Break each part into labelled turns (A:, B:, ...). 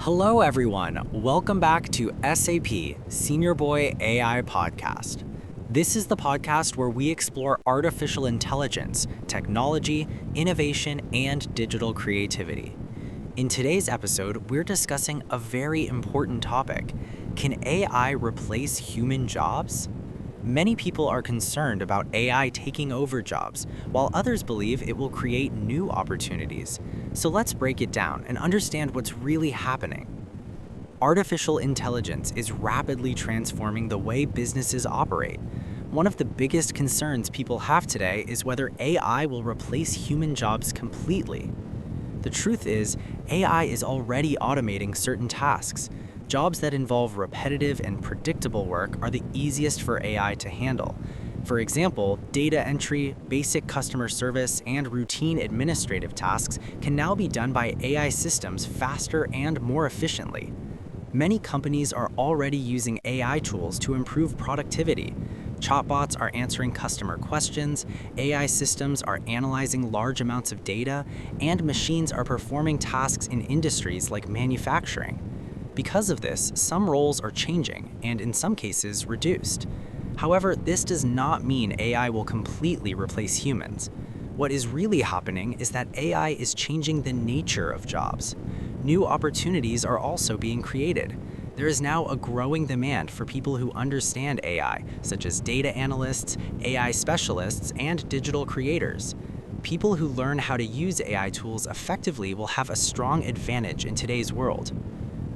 A: Hello, everyone. Welcome back to SAP Seniorboy AI Podcast. This is the podcast where we explore artificial intelligence, technology, innovation, and digital creativity. In today's episode, we're discussing a very important topic. Can AI replace human jobs? Many people are concerned about AI taking over jobs, while others believe it will create new opportunities. So let's break it down and understand what's really happening. Artificial intelligence is rapidly transforming the way businesses operate. One of the biggest concerns people have today is whether AI will replace human jobs completely. The truth is, AI is already automating certain tasks. Jobs that involve repetitive and predictable work are the easiest for AI to handle. For example, data entry, basic customer service, and routine administrative tasks can now be done by AI systems faster and more efficiently. Many companies are already using AI tools to improve productivity. Chatbots are answering customer questions, AI systems are analyzing large amounts of data, and machines are performing tasks in industries like manufacturing. Because of this, some roles are changing, and in some cases, reduced. However, this does not mean AI will completely replace humans. What is really happening is that AI is changing the nature of jobs. New opportunities are also being created. There is now a growing demand for people who understand AI, such as data analysts, AI specialists, and digital creators. People who learn how to use AI tools effectively will have a strong advantage in today's world.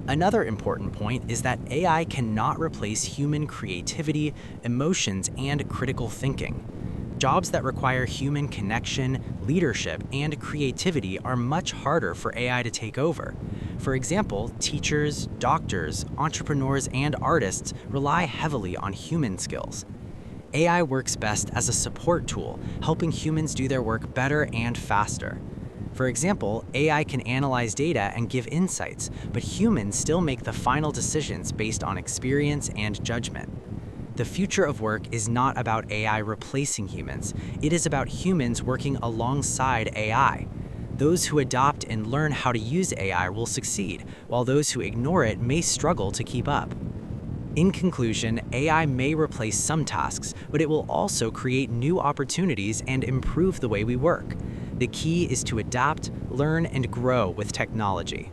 A: Another important point is that AI cannot replace human creativity, emotions, and critical thinking. Jobs that require human connection, leadership, and creativity are much harder for AI to take over. For example, teachers, doctors, entrepreneurs, and artists rely heavily on human skills. AI works best as a support tool, helping humans do their work better and faster. For example, AI can analyze data and give insights, but humans still make the final decisions based on experience and judgment. The future of work is not about AI replacing humans. It is about humans working alongside AI. Those who adopt and learn how to use AI will succeed, while those who ignore it may struggle to keep up. In conclusion, AI may replace some tasks, but it will also create new opportunities and improve the way we work. The key is to adapt, learn, and grow with technology.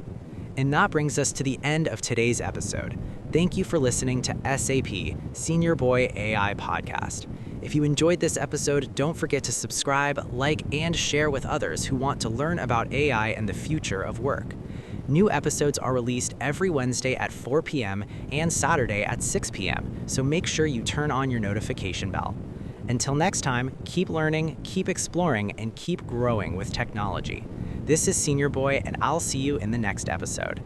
A: And that brings us to the end of today's episode. Thank you for listening to SAP Seniorboy AI Podcast. If you enjoyed this episode, don't forget to subscribe, like, and share with others who want to learn about AI and the future of work. New episodes are released every Wednesday at 4 p.m. and Saturday at 6 p.m., so make sure you turn on your notification bell. Until next time, keep learning, keep exploring, and keep growing with technology. This is Seniorboy, and I'll see you in the next episode.